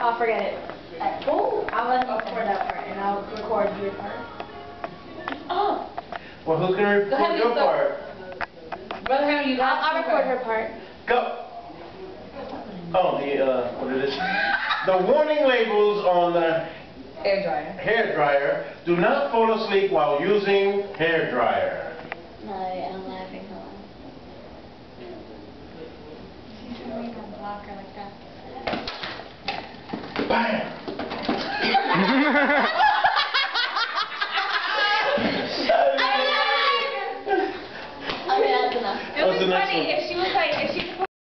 I'll forget it. Oh, I'll let him record that part, and I'll record your part. Oh. Well, who's gonna record your part? Brother Henry, you got. I'll record her part. Go. Oh, what it is? The warning labels on the hair dryer. Do not fall asleep while using hair dryer. No, I'm laughing. Hold on. She's gonna make a blocker like that. Bam!